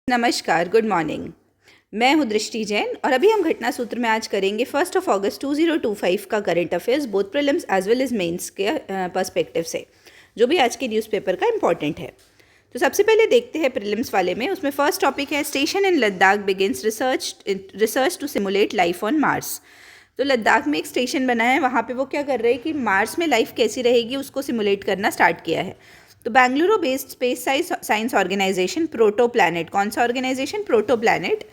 नमस्कार, good morning. मैं हूँ दृष्टि जैन और अभी हम घटना सूत्र में आज करेंगे 1 अगस्त 2025 का current affairs both prelims as well as mains के पर्सपेक्टिव से, जो भी आज के न्यूज़पेपर का इम्पॉर्टेंट है। तो सबसे पहले देखते हैं प्रीलिम्स वाले में। उसमें फर्स्ट टॉपिक है station in Ladakh begins research to simulate life on Mars. तो लद्दाख में एक स्टेशन बना है, वहाँ पे वो क्या कर रहे हैं कि मार्स में लाइफ कैसी रहेगी उसको सिमुलेट करना स्टार्ट किया है। तो Bengaluru based space science organisation proto planet, कौन सा ऑर्गेनाइजेशन? प्रोटो प्लैनेट,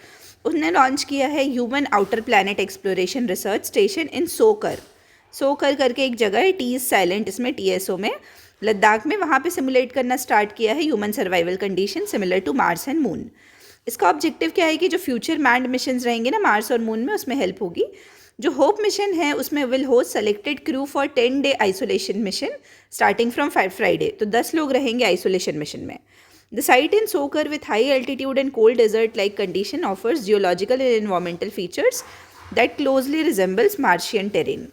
उसने लॉन्च किया है human outer planet exploration research station इन सोकर करके एक जगह है, टी इज साइलेंट इसमें, TSO में, लद्दाख में। वहाँ पे सिमुलेट करना स्टार्ट किया है human survival condition similar to Mars and moon. इसका ऑब्जेक्टिव क्या है कि जो फ्यूचर मैंड मिशन रहेंगे ना मार्स और मून में, उसमें हेल्प होगी। जो होप मिशन है उसमें will host selected crew for 10-day isolation mission starting from Friday. तो 10 लोग रहेंगे आइसोलेशन मिशन में। द साइट इन सोकर with high altitude and cold desert like condition offers geological and environmental features that closely resembles Martian terrain.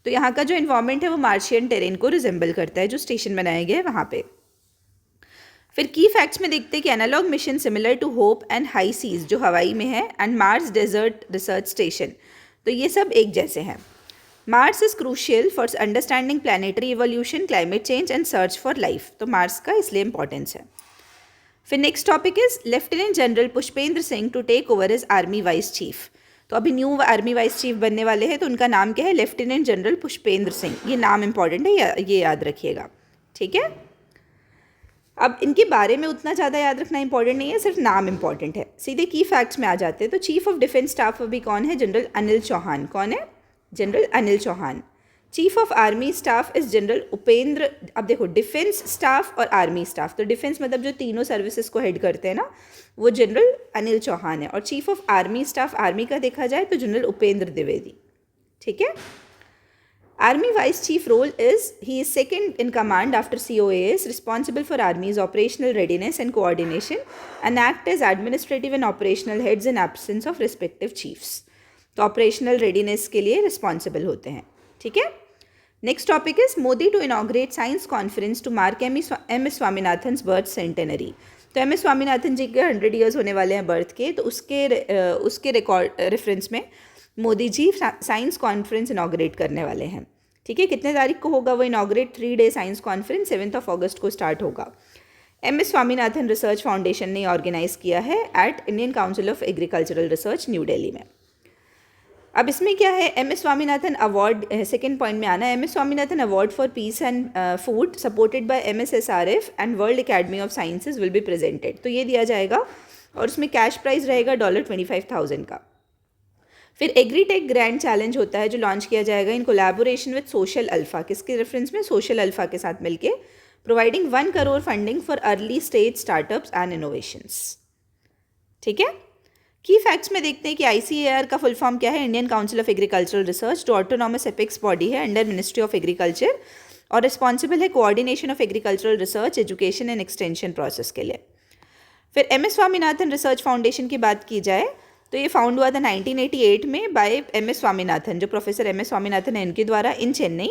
तो यहाँ का जो environment है वो मार्शियन टेरेन को रिजेंबल करता है, जो स्टेशन बनाया गया है वहाँ पे। फिर की फैक्ट्स में देखते हैं कि analog mission similar to HOPE and HI SEAS जो हवाई में है and Mars desert research station, तो ये सब एक जैसे हैं। Mars is crucial for understanding planetary evolution, climate change and search for life, तो मार्स का इसलिए इंपॉर्टेंस है। फिर next topic is lieutenant general Pushpendra Singh to take over as army vice chief. तो अभी न्यू आर्मी वाइस चीफ बनने वाले हैं, तो उनका नाम क्या है? Lieutenant general Pushpendra Singh. ये नाम इंपॉर्टेंट है, ये याद रखिएगा, ठीक है। अब इनके बारे में उतना ज़्यादा याद रखना इंपॉर्टेंट नहीं है, सिर्फ नाम इंपॉर्टेंट है। सीधे की फैक्ट्स में आ जाते हैं। तो चीफ ऑफ डिफेंस स्टाफ अभी कौन है? जनरल अनिल चौहान। कौन है? General Anil Chauhan. Chief of army staff is general Upendra. अब देखो, डिफेंस स्टाफ और आर्मी स्टाफ, तो डिफेंस मतलब जो तीनों सर्विसेज को हेड करते हैं ना, वो जनरल अनिल चौहान है। और chief of army staff army का देखा जाए तो जनरल उपेंद्र द्विवेदी, ठीक है। Army Vice Chief role is, he is second in command after COAS, responsible for Army's operational readiness and coordination and act as administrative and operational heads in absence of respective chiefs. तो operational readiness के लिए responsible होते हैं, ठीक है। Next topic is Modi to inaugurate science conference to mark M S Swaminathan birth centenary. तो M S Swaminathan ji के 100 years होने वाले हैं बर्थ के, तो उसके रिकॉर्ड रेफरेंस में Modi ji science conference inaugurate करने वाले हैं, ठीक है। कितने तारीख को होगा वो इनॉग्रेट? 3-day साइंस कॉन्फ्रेंस 7 अगस्त को स्टार्ट होगा। M S Swaminathan research foundation ने ऑर्गेनाइज किया है at Indian council of agricultural research New Delhi में। अब इसमें क्या है? M S Swaminathan award, second point में आना है। M S Swaminathan award for peace and food supported by MSSRF and world academy of sciences will be presented. तो ये दिया जाएगा और उसमें कैश प्राइज रहेगा $25,000 का। फिर एग्रीटेक ग्रैंड चैलेंज होता है जो लॉन्च किया जाएगा in collaboration with social alpha. किसके रेफरेंस में? सोशल अल्फा के साथ मिलके, providing 1 crore funding for early stage startups and innovations, ठीक है। की फैक्ट्स में देखते हैं कि ICAR का फुल फॉर्म क्या है? Indian council of agricultural research, जो ऑटोनॉमस एपिक्स बॉडी है अंडर मिनिस्ट्री ऑफ एग्रीकल्चर और रिस्पॉन्सिबल है coordination of agricultural research, education and extension process के लिए। फिर MS स्वामीनाथन रिसर्च फाउंडेशन की बात की जाए तो ये फाउंड हुआ था 1988 में बाय MS स्वामीनाथन, जो प्रोफेसर MS स्वामीनाथन है इनके द्वारा, इन चेन्नई।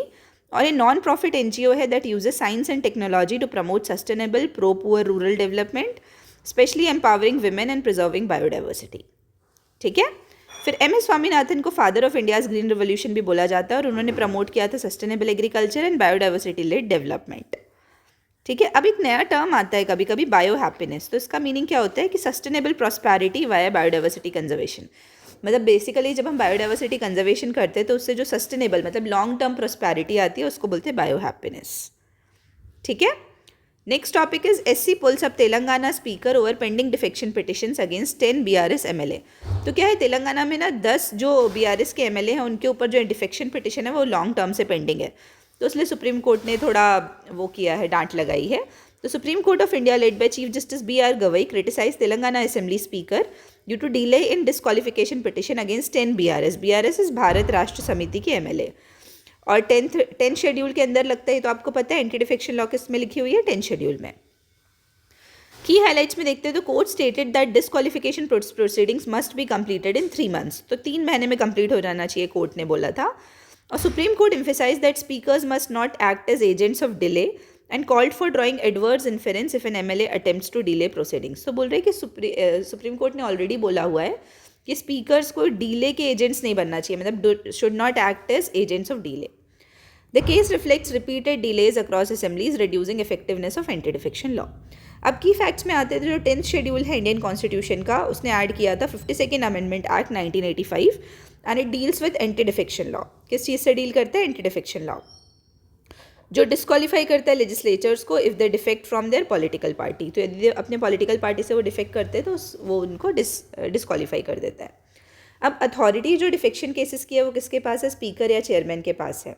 और ये नॉन प्रॉफिट NGO है that uses science and technology to promote sustainable pro poor rural development, specially empowering women and preserving biodiversity, ठीक है। फिर MS स्वामीनाथन को father of India's green revolution भी बोला जाता है और उन्होंने प्रमोट किया था sustainable agriculture and biodiversity led development, ठीक है। अब एक नया टर्म आता है कभी कभी, बायो हैप्पीनेस। तो इसका मीनिंग क्या होता है कि sustainable prosperity via biodiversity conservation. मतलब बेसिकली जब हम बायोडाइवर्सिटी कंजर्वेशन करते हैं तो उससे जो सस्टेनेबल मतलब लॉन्ग टर्म प्रॉस्पेरिटी आती है उसको बोलते हैं बायो हैप्पीनेस, ठीक है। Next topic is SC pulls up Telangana speaker over pending defection petitions against 10 BRS MLA। तो क्या है, तेलंगाना में ना 10 जो BRS के MLA हैं उनके ऊपर जो डिफेक्शन पिटिशन है वो लॉन्ग टर्म से पेंडिंग है, तो इसलिए सुप्रीम कोर्ट ने थोड़ा वो किया है, डांट लगाई है। तो supreme court of India led by chief justice BR Gavai criticise Telangana assembly speaker due to delay in disqualification petition against 10 BRS। BRS is Bharat Rashtra Samiti के MLA और 10 शेड्यूल के अंदर लगता है, तो आपको पता है एंटी डिफेक्शन लॉ किस में लिखी हुई है? 10 शेड्यूल में। की हाईलाइट्स में देखते हैं तो court stated that disqualification proceedings must be completed in 3 months। तो 3 महीने में कंप्लीट हो जाना चाहिए, कोर्ट ने बोला था। और supreme court emphasise that speakers must not act as agents of delay and called for drawing adverse inference if an MLA attempts to delay proceedings. तो बोल रहे हैं कि सुप्रीम कोर्ट ने ऑलरेडी बोला हुआ है कि स्पीकर्स को डिले के एजेंट्स नहीं बनना चाहिए, मतलब should not act as agents of delay. The case reflects repeated delays across assemblies reducing effectiveness of anti defection law. अब की फैक्ट्स में आते थे, जो 10th शेड्यूल है इंडियन कॉन्स्टिट्यूशन का, उसने ऐड किया था 52nd amendment act 1985 and it deals with anti defection law. किस चीज़ से डील करते हैं? एंटी डिफेक्शन लॉ, जो डिस्क्वालीफाई करता है लेजिस्लेचर्स को if they defect from there political party. तो यदि अपने पॉलिटिकल पार्टी से वो डिफेक्ट करते हैं तो वो उनको डिस्क्वालीफाई कर देता है। अब अथॉरिटी जो डिफेक्शन केसेस की है वो किसके पास है? स्पीकर या चेयरमैन के पास है।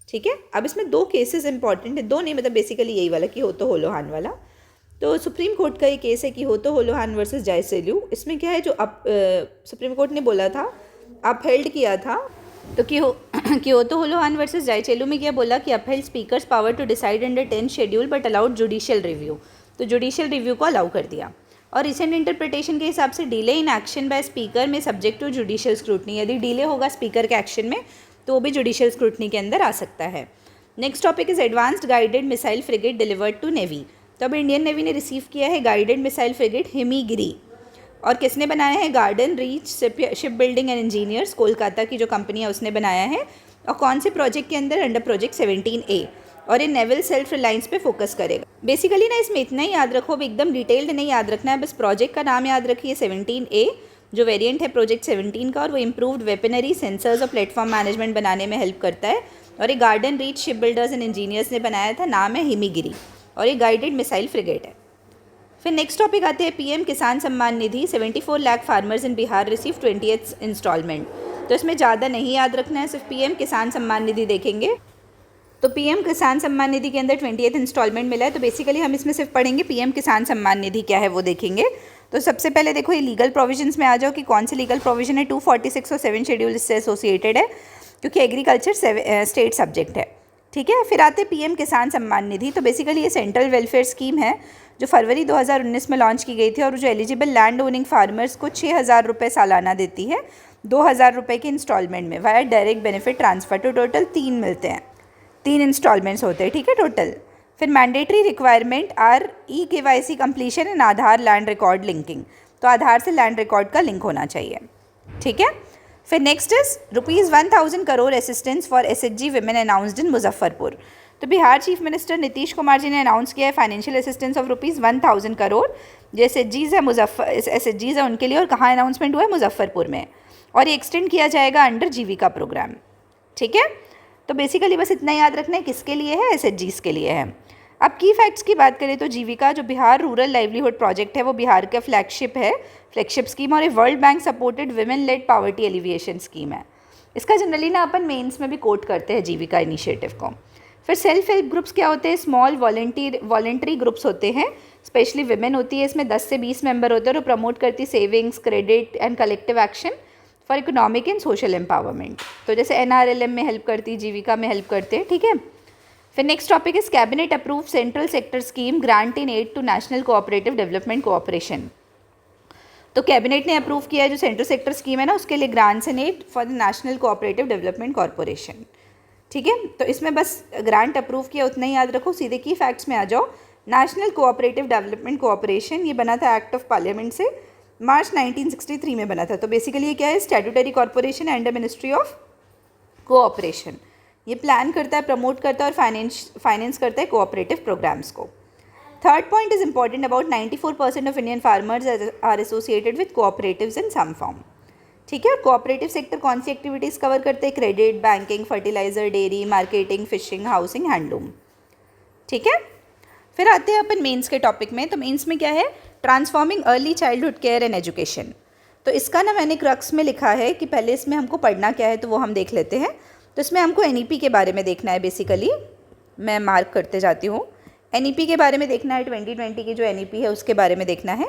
ठीक है, अब इसमें 2 केसेस इंपॉर्टेंट है, 2 नहीं मतलब बेसिकली यही वाला कि होतो होलोहान वाला। तो सुप्रीम कोर्ट का ये केस है कि होतो होलोहान वर्सेस जायसेल्यू। इसमें क्या है, जो सुप्रीम कोर्ट ने बोला था, अपहेल्ड किया था, तो कि होतो होलोहान वर्सेस जायसेल्यू में क्या बोला कि upheld speakers power to decide under 10th schedule but allowed judicial review. तो जुडिशियल रिव्यू को अलाउ कर दिया। और रिसेंट इंटरप्रिटेशन के हिसाब से delay in action by speaker में सब्जेक्ट टू जुडिशियल स्क्रूटनी। यदि डिले होगा स्पीकर के एक्शन में तो वो भी जुडिशियल स्क्रूटनी के अंदर आ सकता है। Next topic is advanced guided missile frigate delivered to navy. तो अब इंडियन नेवी ने रिसीव किया है गाइडेड मिसाइल फ्रिगेट हिमीगिरी, और किसने बनाया है? Garden reach ship building and engineers, Kolkata की जो कंपनी है उसने बनाया है। और कौन से प्रोजेक्ट के अंदर? अंडर प्रोजेक्ट 17A, और ये नेवल सेल्फ रिलायंस पे फोकस करेगा। बेसिकली ना इसमें इतना ही याद रखो, एकदम डिटेल्ड नहीं याद रखना है, बस प्रोजेक्ट का नाम याद रखिए 17A, जो वेरिएंट है प्रोजेक्ट 17 का, और वो इम्प्रूव्ड वेपनरी, सेंसर्स और प्लेटफॉर्म मैनेजमेंट बनाने में हेल्प करता है। और ये garden reach ship builders and engineers ने बनाया था, नाम है हिमीगिरी, और ये गाइडेड मिसाइल फ्रिगेट है। फिर नेक्स्ट टॉपिक आते हैं PM Kisan Samman Nidhi. 74 lakh farmers in Bihar receive 20th installment. तो इसमें ज़्यादा नहीं याद रखना है, सिर्फ PM किसान सम्मान निधि देखेंगे। तो PM किसान सम्मान निधि के अंदर 20th इंस्टॉलमेंट मिला है। तो बेसिकली हम इसमें सिर्फ पढ़ेंगे PM किसान सम्मान निधि क्या है वो देखेंगे। तो सबसे पहले देखो ये लीगल प्रोविजंस में आ जाओ कि कौन से लीगल प्रोविजन है। 246 और 7 शेड्यूल इससे एसोसिएटेड है क्योंकि एग्रीकल्चर स्टेट सब्जेक्ट है। ठीक है, फिर आते PM किसान सम्मान निधि। तो बेसिकली ये सेंट्रल वेलफेयर स्कीम है जो फरवरी 2019 में लॉन्च की गई थी, और जो एलिजिबल लैंड ओनिंग फार्मर्स को 6,000 रुपये सालाना देती है, 2,000 रुपये के इंस्टॉलमेंट में वाया डायरेक्ट बेनिफिट ट्रांसफ़र। तो टोटल 3 मिलते हैं, 3 इंस्टॉलमेंट्स होते हैं। ठीक है टोटल। फिर mandatory requirement are EKYC completion and Aadhaar land record linking. तो आधार से लैंड रिकॉर्ड का लिंक होना चाहिए। ठीक है। फिर next is ₹1,000 crore assistance for SHG women announced in Muzaffarpur. तो बिहार चीफ मिनिस्टर नीतीश कुमार जी ने अनाउंस किया है फाइनेंशियल असिस्टेंस ऑफ ₹1,000 करोड़ जो SHGs है उनके लिए। और कहाँ अनाउंसमेंट हुआ है? मुजफ्फरपुर में। और ये एक्सटेंड किया जाएगा अंडर जीविका प्रोग्राम। ठीक है, तो बेसिकली बस इतना याद रखना है किसके लिए है? SHGs के लिए है। अब की फैक्ट्स की बात करें तो जीविका जो बिहार रूरल लाइवलीहुड प्रोजेक्ट है वो बिहार का फ्लैगशिप स्कीम और ये world bank supported women lead poverty alleviation scheme है। इसका जनरली ना अपन मेंस में भी कोट करते हैं जीविका इनिशिएटिव को। फिर सेल्फ हेल्प ग्रुप्स क्या होते हैं? स्मॉल वॉलंटरी ग्रुप्स होते हैं, स्पेशली विमेन होती है, इसमें 10 से 20 मेंबर होते हैं और प्रमोट करती savings, credit and collective action for economic and social empowerment. तो जैसे NRLM में हेल्प करती, जीविका में हेल्प करते हैं। ठीक है। फिर next topic is cabinet approve central sector scheme grant in aid to national cooperative development cooperation. तो कैबिनेट ने अप्रूव किया है जो सेंट्रल सेक्टर स्कीम है ना उसके लिए grants in aid for the national cooperative development corporation. ठीक है, तो इसमें बस ग्रांट अप्रूव किया उतना ही याद रखो। सीधे की फैक्ट्स में आ जाओ। नेशनल कोऑपरेटिव डेवलपमेंट कोऑपरेशन ये बना था एक्ट ऑफ पार्लियामेंट से, मार्च 1963 में बना था। तो बेसिकली ये क्या है? Statutory corporation under ministry of cooperation. ये प्लान करता है, प्रमोट करता है और फाइनेंस करता है कोऑपरेटिव प्रोग्राम्स को। Third point is important, about 94% of Indian farmers are associated with cooperatives in some form. ठीक है, और कोऑपरेटिव सेक्टर कौन सी एक्टिविटीज़ कवर करते हैं? Credit, banking, fertiliser, dairy, marketing, fishing, housing, handloom. ठीक है, फिर आते हैं अपन मेंस के टॉपिक में। तो मेंस में क्या है? Transforming early childhood care and education. तो इसका ना मैंने क्रक्स में लिखा है कि पहले इसमें हमको पढ़ना क्या है तो वो हम देख लेते हैं। तो इसमें हमको NEP के बारे में देखना है। बेसिकली मैं मार्क करते जाती हूँ। NEP के बारे में देखना है, 2020 की जो NEP है उसके बारे में देखना है।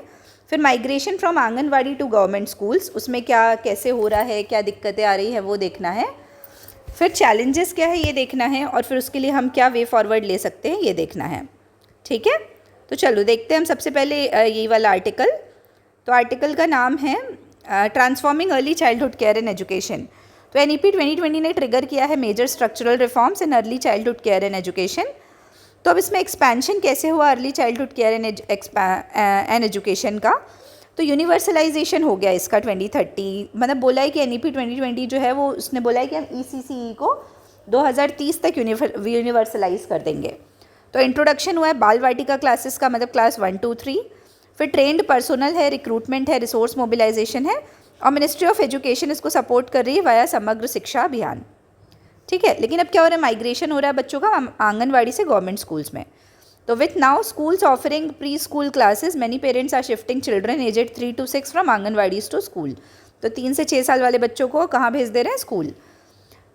फिर migration from anganwadi to government schools, उसमें क्या कैसे हो रहा है, क्या दिक्कतें आ रही है वो देखना है। फिर चैलेंजेस क्या है ये देखना है, और फिर उसके लिए हम क्या वे फॉरवर्ड ले सकते हैं ये देखना है। ठीक है, तो चलो देखते हैं हम सबसे पहले यही वाला आर्टिकल। तो आर्टिकल का नाम है transforming early childhood care and education. तो NEP 2020 ने ट्रिगर किया है major structural reforms in early childhood care and education. तो अब इसमें एक्सपेंशन कैसे हुआ early childhood care and education का, तो यूनिवर्सलाइजेशन हो गया इसका 2030, मतलब बोला है कि NEP 2020 जो है वो उसने बोला है कि हम ECCE को 2030 तक यूनिवर्सलाइज कर देंगे। तो इंट्रोडक्शन हुआ है बाल वाटिका क्लासेस का, मतलब क्लास 1 2 3, फिर ट्रेंड पर्सनल है, रिक्रूटमेंट है, रिसोर्स मोबिलाइजेशन है, और मिनिस्ट्री ऑफ एजुकेशन इसको सपोर्ट कर रही है वाया समग्र शिक्षा अभियान। ठीक है, लेकिन अब क्या हो रहा है, माइग्रेशन हो रहा है बच्चों का आंगनवाड़ी से गवर्नमेंट स्कूल्स में। तो with now schools offering pre school classes, many parents are shifting children aged 3 to 6 from anganwadis to school. तो 3 से 6 साल वाले बच्चों को कहाँ भेज दे रहे हैं, स्कूल।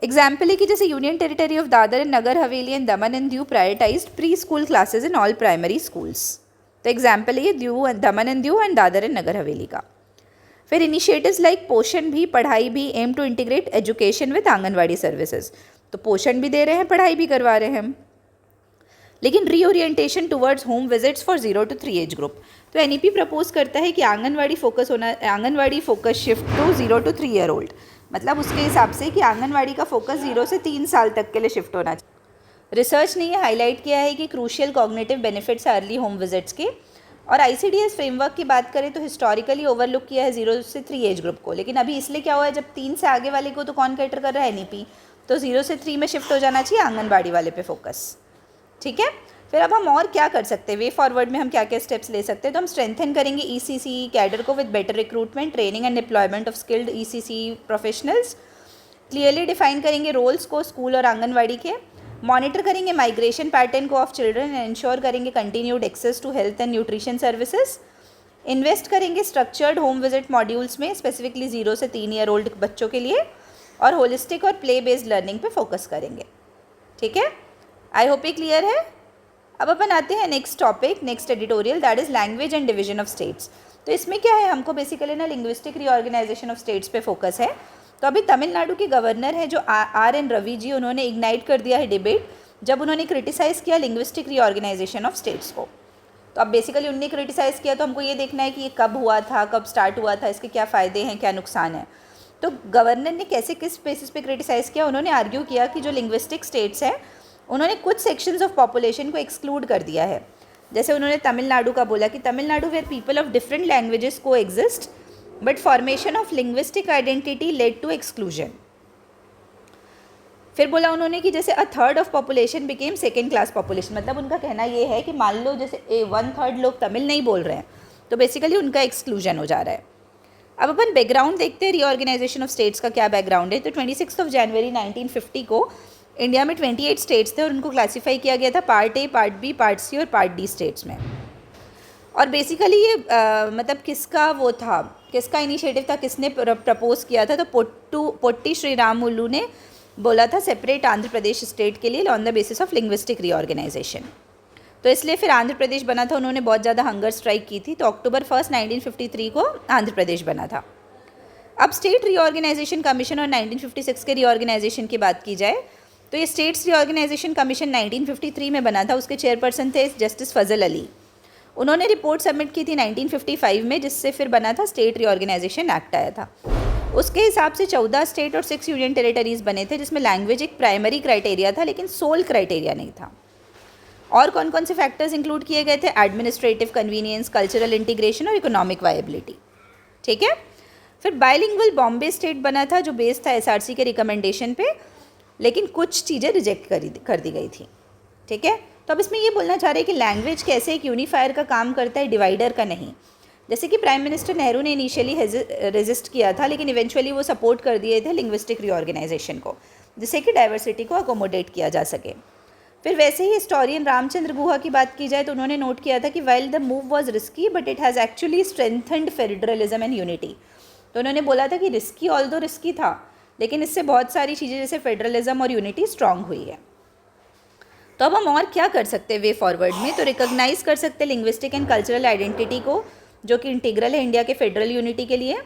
एग्जाम्पल है कि जैसे union territory of Dadra and Nagar Haveli and Daman and Diu prioritized pre school classes in all primary schools. तो एग्जाम्पल है ये Daman and Diu and Dadra and Nagar Haveli का। फिर इनिशिएटिव्स लाइक पोषण भी, पढ़ाई भी, aim to integrate education with anganwadi services. तो पोषण भी दे रहे हैं, पढ़ाई भी करवा रहे हैं हम। लेकिन reorientation towards home visits for 0 to 3 age group. तो NEP प्रपोज करता है कि anganwadi focus shift to 0 to 3 year old, मतलब उसके हिसाब से कि आंगनवाड़ी का फोकस 0 से 3 साल तक के लिए शिफ्ट होना चाहिए। रिसर्च ने यह हाईलाइट किया है कि क्रूशियल कॉग्निटिव बेनिफिट्स है अर्ली होम विजिट्स के। और ICDS फ्रेमवर्क की बात करें तो हिस्टोरिकली ओवरलुक किया है 0 से 3 एज ग्रुप को, लेकिन अभी इसलिए क्या हुआ है, जब 3 से आगे वाले को तो कौन कैटर कर रहा है, NEP, तो 0 से 3 में शिफ्ट हो जाना चाहिए आंगनबाड़ी वाले पे फोकस। ठीक है, फिर अब हम और क्या कर सकते हैं, वे फॉरवर्ड में हम क्या क्या स्टेप्स ले सकते हैं। तो हम स्ट्रेंथन करेंगे ECCE कैडर को with better recruitment, training and deployment of skilled ECCE professionals. Clearly define करेंगे रोल्स को स्कूल और आंगनवाड़ी के। मॉनिटर करेंगे माइग्रेशन पैटर्न को ऑफ चिल्ड्रन एंड इंश्योर करेंगे continued access to health and nutrition services. Invest करेंगे structured home visit modules में, specifically 0 से 3 ईयर ओल्ड बच्चों के लिए, और होलिस्टिक और प्ले बेस्ड लर्निंग पे फोकस करेंगे। ठीक है, आई होप ये क्लियर है। अब अपन आते हैं next topic, next editorial, that is language and division of states. तो इसमें क्या है, हमको बेसिकली ना लिंग्विस्टिक रीऑर्गेनाइजेशन ऑफ स्टेट्स पे फोकस है। तो अभी तमिलनाडु के गवर्नर हैं जो RN रवि जी, उन्होंने इग्नाइट कर दिया है डिबेट जब उन्होंने क्रिटिसाइज़ किया लिंग्विस्टिक रीऑर्गेनाइजेशन ऑफ स्टेट्स को। तो अब बेसिकली उनने क्रिटिसाइज़ किया, तो हमको ये देखना है कि ये कब हुआ था, कब स्टार्ट हुआ था, इसके क्या फ़ायदे हैं, क्या नुकसान है। तो गवर्नर ने कैसे, किस बेसिस पे क्रिटिसाइज़ किया, उन्होंने आर्ग्यू किया कि जो लिंग्विस्टिक स्टेट्स हैं उन्होंने कुछ सेक्शंस ऑफ पॉपुलेशन को एक्सक्लूड कर दिया है। जैसे उन्होंने तमिलनाडु का बोला कि Tamil Nadu where people of different languages coexist but formation of linguistic identity led to exclusion. फिर बोला उन्होंने कि जैसे 1/3 of population became second class population, मतलब उनका कहना ये है कि मान लो जैसे 1/3 लोग तमिल नहीं बोल रहे हैं तो बेसिकली उनका एक्सक्लूजन हो जा रहा है। अब अपन बैकग्राउंड देखते हैं, रीऑर्गेनाइजेशन ऑफ स्टेट्स का क्या बैकग्राउंड है। तो 26 जनवरी 1950 को इंडिया में 28 स्टेट्स थे और उनको क्लासीफाई किया गया था part A, part B, part C और पार्ट D स्टेट्स में। और बेसिकली ये मतलब किसका वो था, किसका इनिशिएटिव था, किसने प्रपोज किया था, तो पोट्टी श्रीरामुलु ने बोला था सेपरेट आंध्र प्रदेश स्टेट के लिए on the basis of linguistic reorganisation. तो इसलिए फिर आंध्र प्रदेश बना था, उन्होंने बहुत ज़्यादा हंगर स्ट्राइक की थी, तो October 1, 1953 को आंध्र प्रदेश बना था। अब स्टेट रीऑर्गेनाइजेशन कमीशन और 1956 के रीऑर्गेनाइजेशन की बात की जाए तो ये स्टेट्स रीऑर्गेनाइजेशन कमीशन 1953 में बना था, उसके चेयरपर्सन थे जस्टिस फजल अली। उन्होंने रिपोर्ट सबमिट की थी 1955 में, जिससे फिर बना था स्टेट रीऑर्गेनाइजेशन एक्ट आया था। उसके हिसाब से 14 स्टेट और 6 यूनियन टेरिटरीज बने थे, जिसमें लैंग्वेज एक प्राइमरी क्राइटेरिया था लेकिन सोल क्राइटेरिया नहीं था। और कौन कौन से फैक्टर्स इंक्लूड किए गए थे, एडमिनिस्ट्रेटिव कन्वीनियंस, कल्चरल इंटीग्रेशन और इकोनॉमिक वायबिलिटी। ठीक है, फिर बायलिंगुअल बॉम्बे स्टेट बना था जो बेस्ड था SRC के रिकमेंडेशन पे, लेकिन कुछ चीज़ें रिजेक्ट कर दी गई थी। ठीक है, तो अब इसमें ये बोलना चाह रहे हैं कि लैंग्वेज कैसे एक यूनिफायर का काम करता है, डिवाइडर का नहीं। जैसे कि प्राइम मिनिस्टर नेहरू ने इनिशियली रेजिस्ट किया था, लेकिन इवेंचुअली वो सपोर्ट कर दिए थे लिंग्विस्टिक रीऑर्गेनाइजेशन को, जिससे कि डाइवर्सिटी को अकोमोडेट किया जा सके। फिर वैसे ही हिस्टोरियन रामचंद्र गुहा की बात की जाए तो उन्होंने नोट किया था कि while the move was risky but it has actually strengthened federalism and unity. तो उन्होंने बोला था कि रिस्की, ऑल्दो रिस्की था, लेकिन इससे बहुत सारी चीज़ें जैसे फेडरलिज्म और यूनिटी स्ट्रांग हुई है। तो अब हम और क्या कर सकते हैं वे फॉरवर्ड में, तो रिकॉग्नाइज कर सकते हैं लिंग्विस्टिक एंड कल्चरल आइडेंटिटी को, जो कि इंटीग्रल है इंडिया के फेडरल यूनिटी के लिए।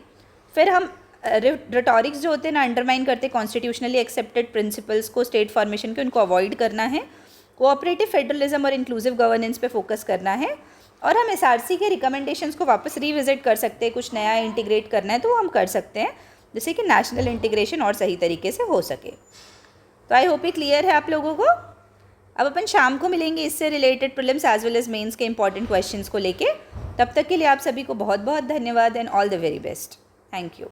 फिर हम रिटोरिक्स जो होते हैं ना, अंडरमाइन करते कॉन्स्टिट्यूशनली एक्सेप्टेड प्रिंसिपल्स को स्टेट फॉर्मेशन के, उनको अवॉइड करना है। कोऑपरेटिव फेडरलिज्म और इंक्लूसिव गवर्नेंस पे फोकस करना है। और हम SRC के रिकमेंडेशंस को वापस रिविजिट कर सकते हैं, कुछ नया इंटीग्रेट करना है तो हम कर सकते हैं, जिससे कि नेशनल इंटीग्रेशन और सही तरीके से हो सके। तो आई होप ये क्लियर है आप लोगों को। अब अपन शाम को मिलेंगे इससे related prelims as well as mains के इंपॉर्टेंट क्वेश्चंस को लेके। तब तक के लिए आप सभी को बहुत बहुत धन्यवाद and all the very best. Thank you.